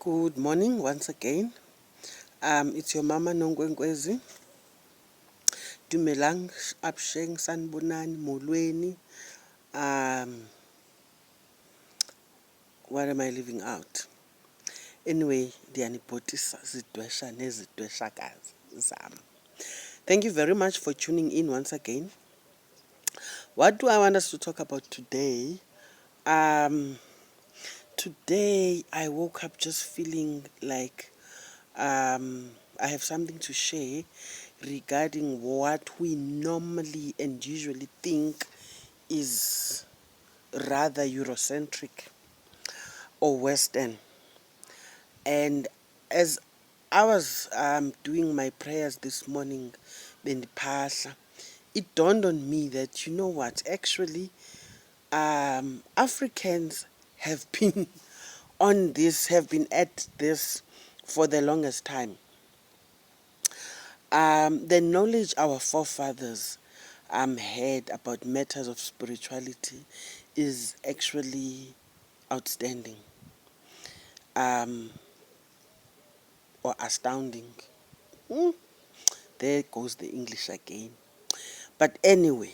Good morning once again. It's your mama Nongwenkwezi. Dumelang absheng sanbonani molweni. What am I leaving out? Anyway, ndiyanibhotisa zidwesha nezidweshakazi zam. Thank you very much for tuning in once again. What do I want us to talk about today? Today I woke up just feeling like I have something to share regarding what we normally and usually think is rather Eurocentric or Western. And as I was doing my prayers this morning, it dawned on me that, you know what, actually, Africans have been have been at this for the longest time. The knowledge our forefathers had about matters of spirituality is actually outstanding, or astounding. There goes the English again. But anyway,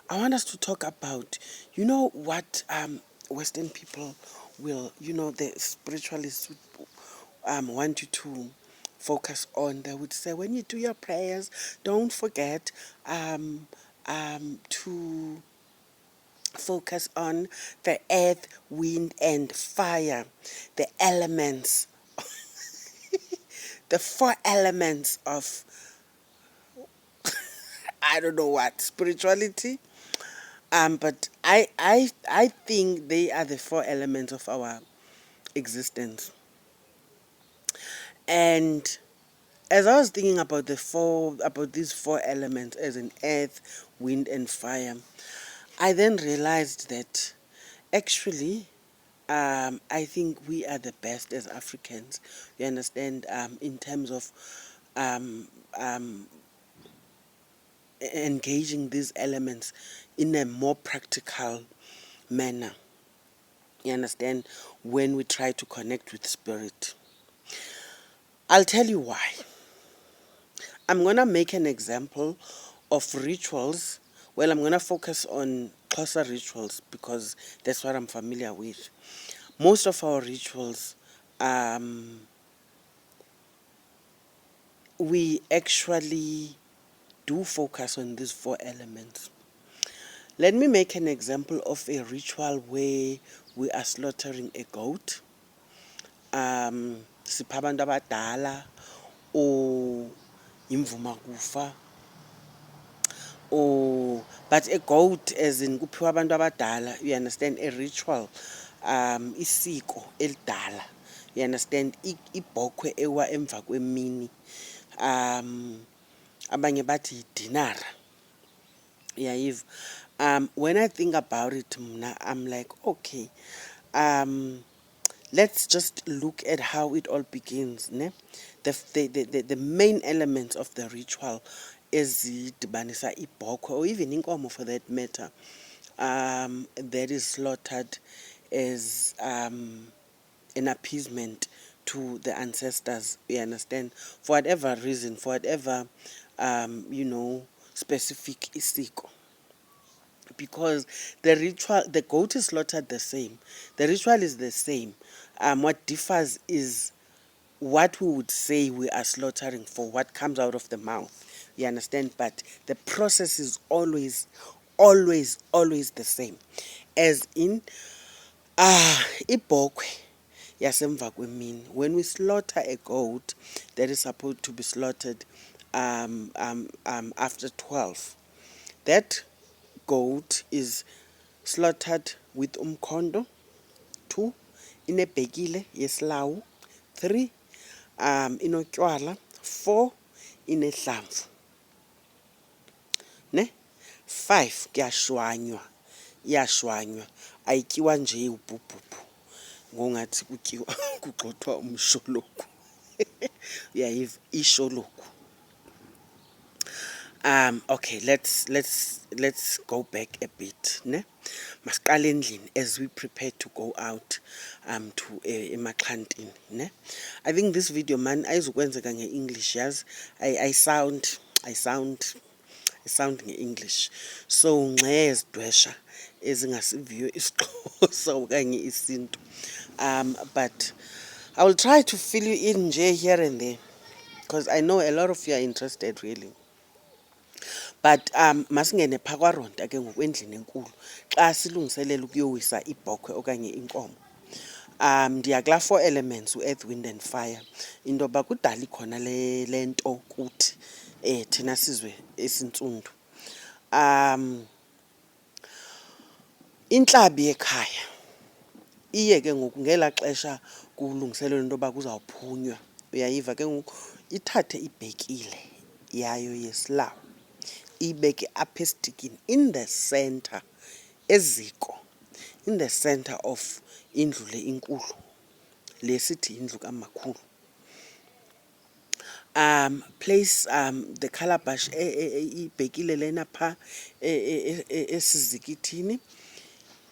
I want us to talk about, you know what, Western people will, the spiritualists would want you to focus on. They would say, when you do your prayers, don't forget to focus on the earth, wind, and fire, the elements, the four elements of, I don't know what, spirituality. But I think they are the four elements of our existence. And as I was thinking about these four elements, as in earth, wind, and fire, I then realized that actually, I think we are the best as Africans. You understand, in terms of engaging these elements in a more practical manner. You understand, when we try to connect with spirit. I'll tell you why. I'm going to make an example of rituals. Well, I'm going to focus on Xhosa rituals because that's what I'm familiar with. Most of our rituals, we actually do focus on these four elements. Let me make an example of a ritual where we are slaughtering a goat. Sipha abantu abadala or imvuma kufa, or but a goat as in kuphiwa abantu abadala, you understand, a ritual, isiko elidala, you understand, ibhokhwe ewa emva kwemini, abanye bathi dinara. Yeah, when I think about it, I'm like, okay, let's just look at how it all begins. Ne? The main elements of the ritual is dibanisa ibhokhwe, or even inkomo for that matter, that is slaughtered as an appeasement to the ancestors, you understand, for whatever reason, for whatever, specific isiko. Because the ritual, the goat is slaughtered the same. The ritual is the same. What differs is what we would say we are slaughtering for, what comes out of the mouth. You understand? But the process is always the same. As in, ibhokhwe yasemva kwemini. When we slaughter a goat that is supposed to be slaughtered after 12, that goat is slaughtered with umkhondo. 2, inebhekile yesilawu. 3, inotywala. 4, inehlamvu. Ne? 5, kuyashwanywa. Iyashwanywa. Ayityiwa nje ubhubhubhu ngongathi kutyiwa kugxothwa umshologu. Uyayiva, ishologu. Okay, let's go back a bit, ne? Masiqale endlini as we prepare to go out to emaxhantini, ne? I think this video man ayizukwenzeka nge-English yazi. I sound nge-English. So ngxe ezidwesha ezingasiviyo isiXhosa okanye isiNtu. But I will try to fill you in nje here and there because I know a lot of you are interested really. But masingene phaa kwaRonta ke ngokwendlini enkulu xa silungiselela ukuyowisa ibhokhwe okanye inkomo. Ndiya kulaa 4 elements, u-earth, wind and fire, into yoba kudala ikhona le nto kuthi thina sizwe esintsundu. Intlabi yekhaya iye ke ngoku ngelaa xesha kulungiselelwa into yoba kuzawuphunywa, uyayiva ke ngoku, ithathe ibhekile yayo yesilawu ibeke apha esitikini in the center, eziko, in the center of indlu le inkulu, le sithi indlu kamakhulu. Place the calabash ibhekile lena phaa esizikithini.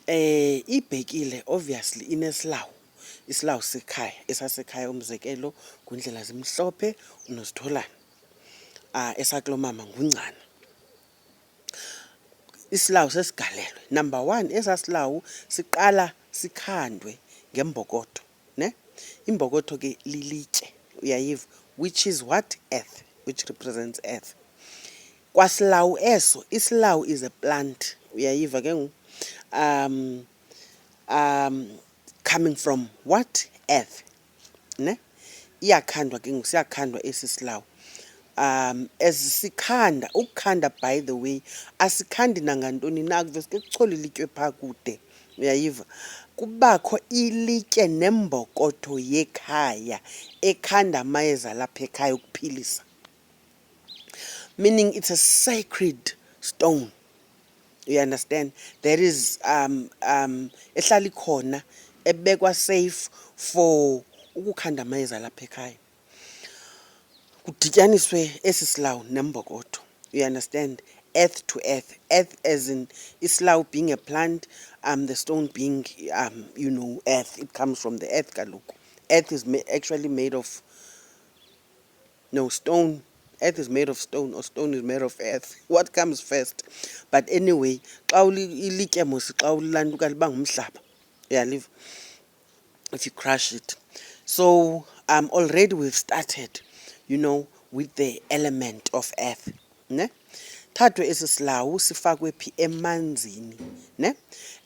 Ibhekile obviously inesilawu, isilawu sekhaya, esasekhaya, umzekelo ngundlela zimhlophe, unositholana. Esakulomama ngungcana. Isilawu sesigalelwe. Number 1, esaa silawu siqala sikhandwe ngembokotho, ne? Imbokotho ke lilitye, uyayiva, which is what? Earth, which represents earth. Kwasilawu eso, isilawu is a plant, uyayiva ke ngoku. Coming from what? Earth, ne? Iyakhandwa ke ngoku, siyakhandwa esi silawu. As sikhanda, ukukhanda by the way asikhandi nangantoni na, kuveske kuchole ilitye phaa kude, uyayiva. Kubakho ilitye nembokotho yekhaya ekhanda amayeza lapha ekhaya ukuphilisa, meaning it's a sacred stone, you understand. There is ehlala ikhona ebekwa safe for ukukhanda amayeza lapha ekhaya, kudityaniswe esi silawu nembokotho, you understand. Earth to earth, earth as in isilawu being a plant, the stone being earth. It comes from the earth kaloku. Earth is actually made of stone. Earth is made of stone, or stone is made of earth. What comes first? But anyway, xa ilitye mos xa ulilantuka liba ngumhlaba, uyaliva, if you crush it. So already we've started, with the element of earth, ne? Thathwe esi silawu sifakwe phi? Emanzini, ne?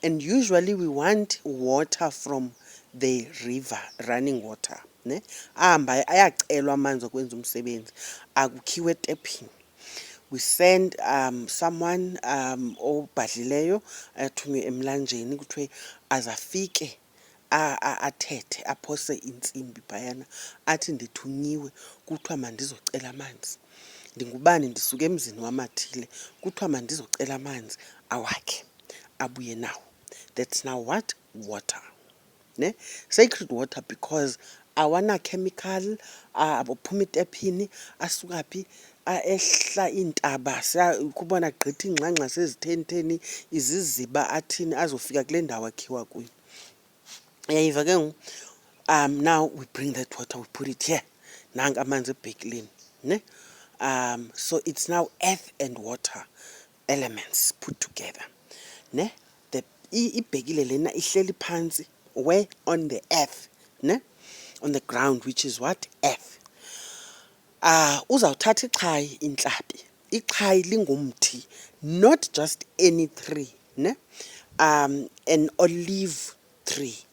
And usually we want water from the river, running water, ne? Ahamba ayacelwa amanzi okwenza umsebenzi, akukhiwe etephini. We send someone obhadlileyo athunywe emlanjeni kuthiwe azafike athethe, aphose intsimbi phayana, athi ndithunyiwe, kuthiwa mandizocela amanzi. Ndingubani, ndisuka emzini wamathile, kuthiwa mandizocela amanzi awakhe, abuye nawo. That's now what? Water, ne? Sacred water, because awana chemical, aphuma itephini, asuka phi, ehla iintaba, kubona gqitha ingxangxa sezithenitheni, iziziba, athini, azofika kule ndawo akhiwa kuyo. Uyayiva ke ngoku. Now we bring that water, we put it here. Nanka amanzi ebhekileni, ne? So it's now earth and water elements put together, ne? Ibhekile lena ihleli phansi, where? On the earth, ne? On the ground, which is what? Earth. Uzawuthatha ixhayi intlabi. Ixhayi lingumthi, not just any tree, ne? An olive tree.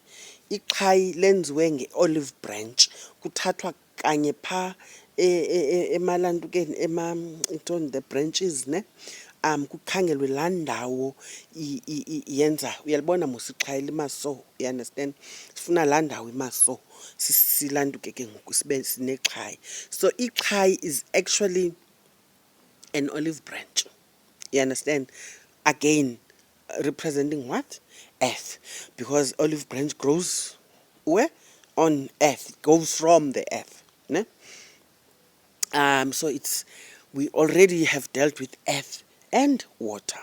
Ixhayi lenziwe nge-olive branch. Kuthathwa kanye phaa emalantukeni, the branches, ne? Kukhangelwe laa ndawo yenza, uyalibona mos ixhayi limaso, you understand. Sifuna laa ndawo imaso, silantuke ke ngoku sibe sinexhayi. So ixhayi is actually an olive branch, you understand. Again, representing what? Earth, because olive branch grows where? On earth. It goes from the earth, ne? So it's we already have dealt with earth and water.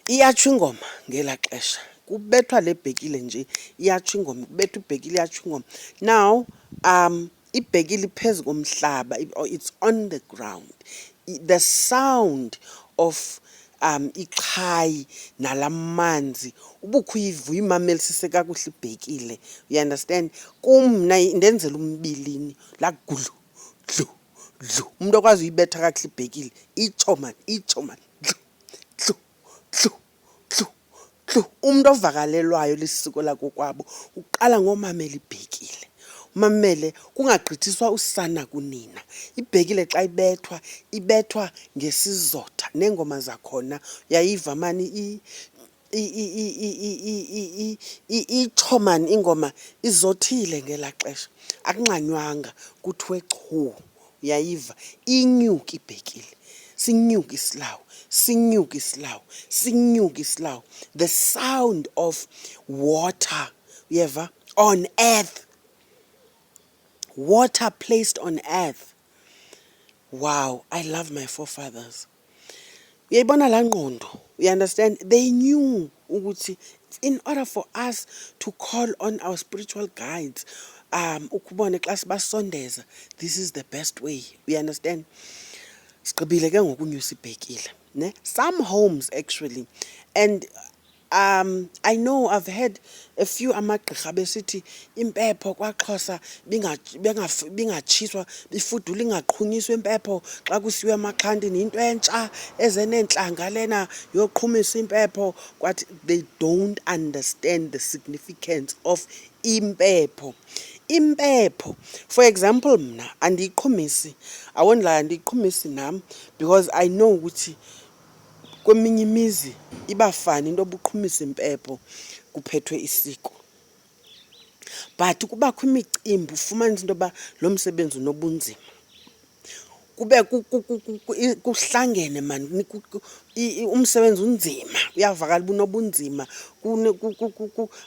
Iyatsho ingoma ngela xesha kubethwa le bhekile nje, iyatsho ingoma kubethwa ibhekile iyatsho ingoma. Now ibhekile phezu komhlaba, or it's on the ground. The sound of iqhayi nalamanzi ubukho uyiva uyimamelisise kakuhle ibhekile, you understand. Kumna ndenzela umbilini la gudlu dlu dlu, umuntu okwazi uyibetha kakuhle ibhekile itsho man dlu dlu dlu dlu dlu. Umuntu ovakalelwayo lisiko lakokwabo uqala ngomamela ibhekile, umamele kungagqithiswa usana kunina. Ibhekile xa ibethwa ngesizotha, nengoma zakhona uyayiva mani itsho mani ingoma izothile ngela xesha, akunqanywanga kuthiwe chu, uyayiva inyuka ibhekile, sinyuka isilawu, sinyuka isilawu, sinyuka isilawu. The sound of water, uyeva, on earth, water placed on earth. Wow, I love my forefathers. Uyayibona la ngqondo, you understand, they knew ukuthi in order for us to call on our spiritual guides, ukubone xa sibasondeza, this is the best way, you understand. Sigqibile ke ngokunyusa ibhekile, ne? Some homes actually, and I know I've had a few amagqirha besithi impepho kwaXhosa bingatshiswa ifudula ingaqhunyiswa impepho xa kusiwe emaxhantini, into entsha ezenentlanga lena yoqhumisa impepho kwathi they don't understand the significance of impepho. Impepho, for example, mna andiyiqhumisi, I won't lie, andiyiqhumisi nam, because I know ukuthi kweminye imizi ibafana into obuqhumisa impepho kuphethwe isiko. But kubakho imicimbi ufumanise into yoba lo msebenzi unobunzima, kube kuhlangene mani, umsebenzi unzima, uyavakala bunobunzima,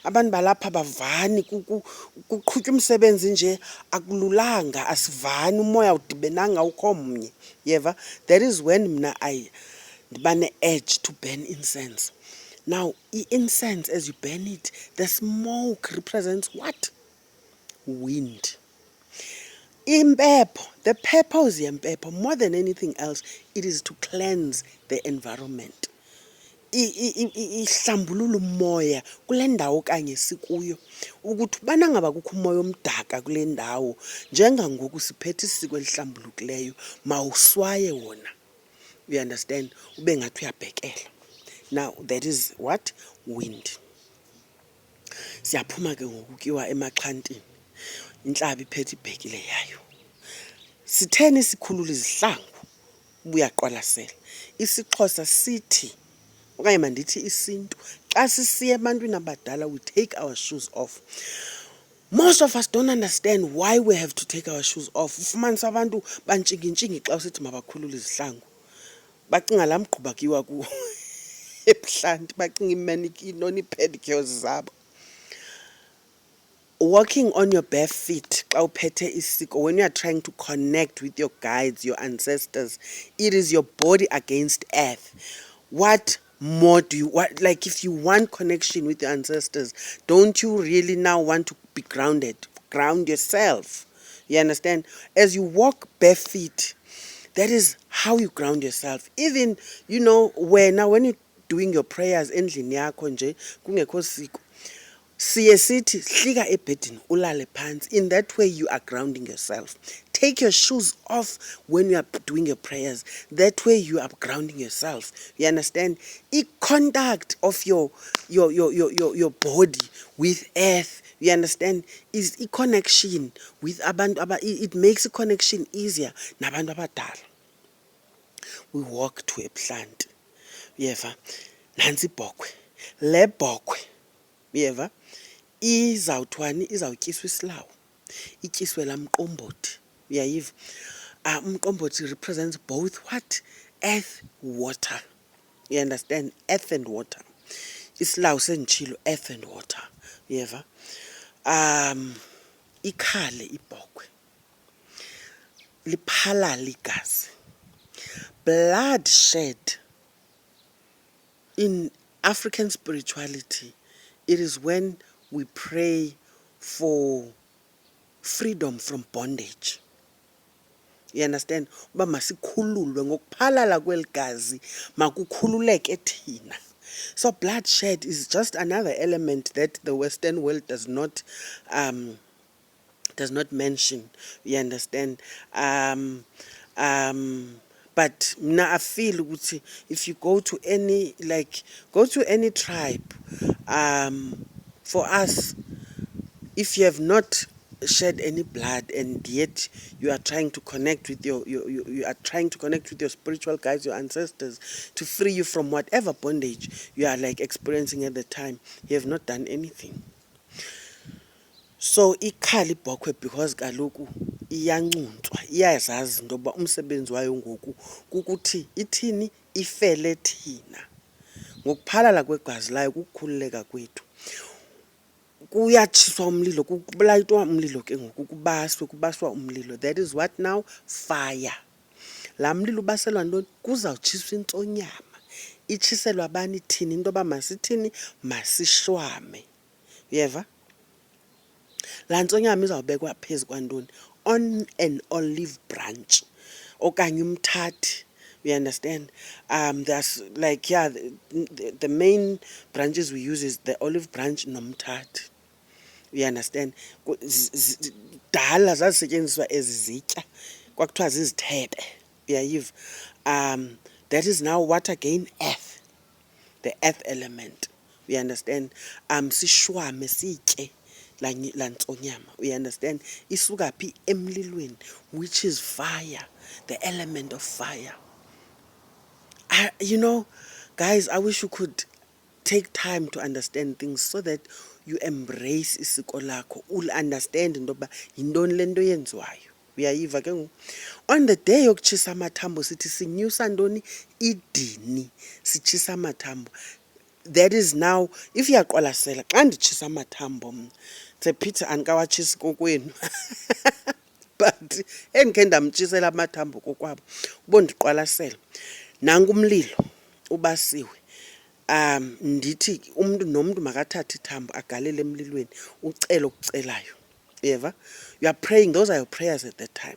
abantu balapha bavani, kuqhutywa umsebenzi nje akululanga, asivani, umoya udibenanga awukho mnye, yeva. That is when mna ndiba ne-urge to burn incense. Now i-incense, as you burn it, the smoke represents what? Wind. Impepho, the purpose yempepho, more than anything else, it is to cleanse the environment. Ihlambulula umoya kule ndawo kanye sikuyo, ukuthi ubana ngaba kukho umoya omdaka kule ndawo, njengangoku siphethe isiko elihlambulukileyo, mawuswaye wona, you understand, ube ngathi uyabhekela. Now that is what? Wind. Siyaphuma ke ngoku kuyiwa emaxhantini, intlaba iphethe ibhekile yayo. Sitheni sikhulula izihlangu, buyaqwalasela. IsiXhosa sithi, okanye mandithi isiNtu, xa sisiya ebantwini abadala we take our shoes off. Most of us don't understand why we have to take our shoes off. Ufumanise abantu bantshingintshingi xa usithi mabakhulule izihlangu, bacinga laa mgquba kuyiwa kuwo ebuhlanti, bacinga imanikini ii-pedicures zabo. Walking on your bare feet, when you are trying to connect with your guides, your ancestors, it is your body against earth. What more do you want? Like, if you want connection with your ancestors, don't you really now want to be grounded? Ground yourself. You understand? As you walk bare feet, that is how you ground yourself. Even, when you're doing your prayers endlini yakho nje kungekho siko, siye sithi hlika ebhedini ulale phansi. In that way you are grounding yourself. Take your shoes off when you are doing your prayers. That way you are grounding yourself. You understand? Contact of your body with earth, you understand, is a connection with abantu. It makes a connection easier nabantu abadala. We walk to a plant. Uyeva, nansi ibhokhwe, le bhokhwe, uyeva, izawutyiswa isilawu, ityiswe laa mqombothi, uyayiva. Umqombothi represents both what? Earth, water. You understand? Earth and water. Isilawu senditshilo, earth and water. Uyeva. Ikhale ibhokhwe, liphalale igazi. Blood shed in African spirituality, it is when we pray for freedom from bondage. You understand? Uba masikhululwe ngokuphalala kweligazi makukhululeke thina. So bloodshed is just another element that the Western world does not mention. You understand? But now I feel ukuthi if you go to any tribe, for us, if you have not shed any blood and yet you are trying to connect with you are trying to connect with your spiritual guides, your ancestors, to free you from whatever bondage you are like experiencing at the time, you have not done anything. So ikhali ibhokhwe because kaloku iyancuntwa, iyazazi into yoba umsebenzi wayo ngoku kukuthi ithini, ifele thina. Ngokuphalala kwegazi layo kukukhululeka kwethu. Kuyatshiswa umlilo, kulayitwa umlilo ke ngoku, kubaswa umlilo. That is what now? Fire. Laa mlilo ubaselwa ntoni? Kuzawutshiswa intsonyama. Itshiselwa bani? Thina, into yoba masithini? Masishwame. Uyeva? Laa ntsonyama izawubekwa phezu kwantoni? On an olive branch okanye umthathi. You understand? There's like, yeah, the main branches we use is the olive branch nomthathi. You understand? Dala zazisetyenziswa ezi zitya kwakuthiwa zizithebe. Uyayiva? That is now what again? Earth. The earth element. You understand? Sishwame sitye laa ntsonyama. You understand? Isuka phi? Emlilweni, which is fire, the element of fire. You know, guys, I wish you could take time to understand things so that you embrace isiko lakho. You'll understand into yoba yintoni le nto yenziwayo. Uyayiva ke ngoku? On the day yokutshisa amathambo sithi sinyusa ntoni? Idini. Sitshisa amathambo. That is now, if iyaqwalasela xa nditshisa amathambo mna, Peter andikawatshisi kokwenu. But endikhe ndamtshisela amathambo kokwabo, ubondiqwalasela. Nangu umlilo ubasiwe. Ndithi umntu nomntu makathathe ithambo agalele emlilweni ucele okucelayo. Uyeva? You are praying, those are your prayers at that time.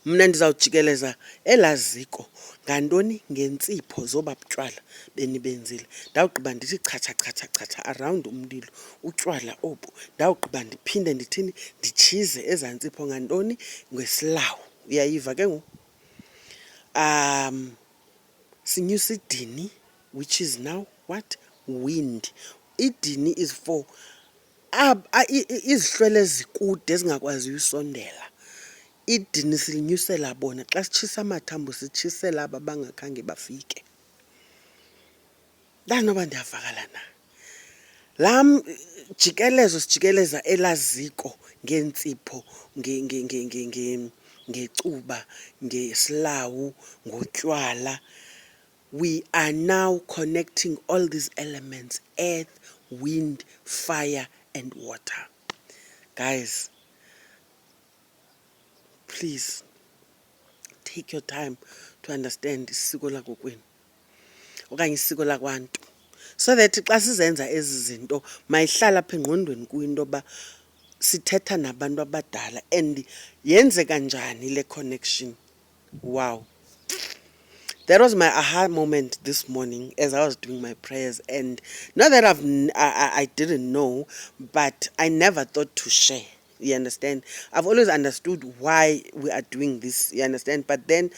Mna ndizawujikeleza elaziko ngantoni? Ngentsipho zoba butywala benibenzile. Ndawugqiba ndithi chacha chacha chacha around umlilo utywala obu. Ndawugqiba ndiphinde ndithini? Nditshize ezaa ntsipho ngantoni? Ngesilawu. Uyayiva ke ngoku? Sinyusa idini, which is now what? Wind. Idini is for izihlwele ezikude ezingakwaziyo usondela. Idini silinyusela bona. Xa sitshisa amathambo sitshisela aba bangakhange bafike. Ndanoba ndiyavakala na. Laa jikelezo sijikeleza elaziko ngeentsipho, ngecuba, ngesilawu, ngotywala. We are now connecting all these elements: earth, wind, fire, and water. Guys, please take your time to understand isiko lakokwenu okanye isiko lakwantu, so that xa sizenza ezi zinto mayihlala apha engqondweni kuyo into yoba sithetha nabantu abadala and yenzeka njani le connection. Wow. That was my aha moment this morning as I was doing my prayers. And not that I didn't know, but I never thought to share. You understand? I've always understood why we are doing this. You understand? But then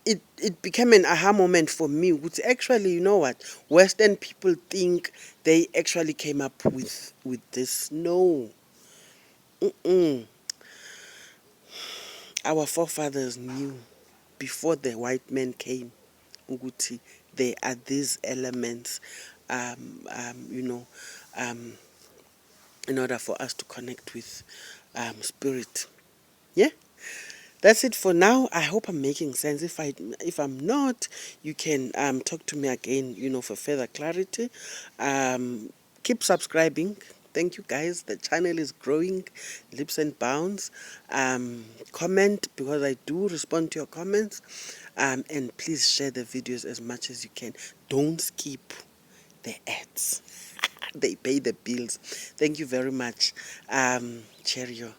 it became an aha moment for me. Which actually, you know what? Western people think they actually came up with this. No. Our forefathers knew before the white man came. Uguti, there are these elements, in order for us to connect with spirit. Yeah, that's it for now. I hope I'm making sense. If I'm not, you can talk to me again, for further clarity. Keep subscribing. Thank you, guys. The channel is growing leaps and bounds. Comment, because I do respond to your comments. And please share the videos as much as you can. Don't skip the ads. They pay the bills. Thank you very much. Cheerio.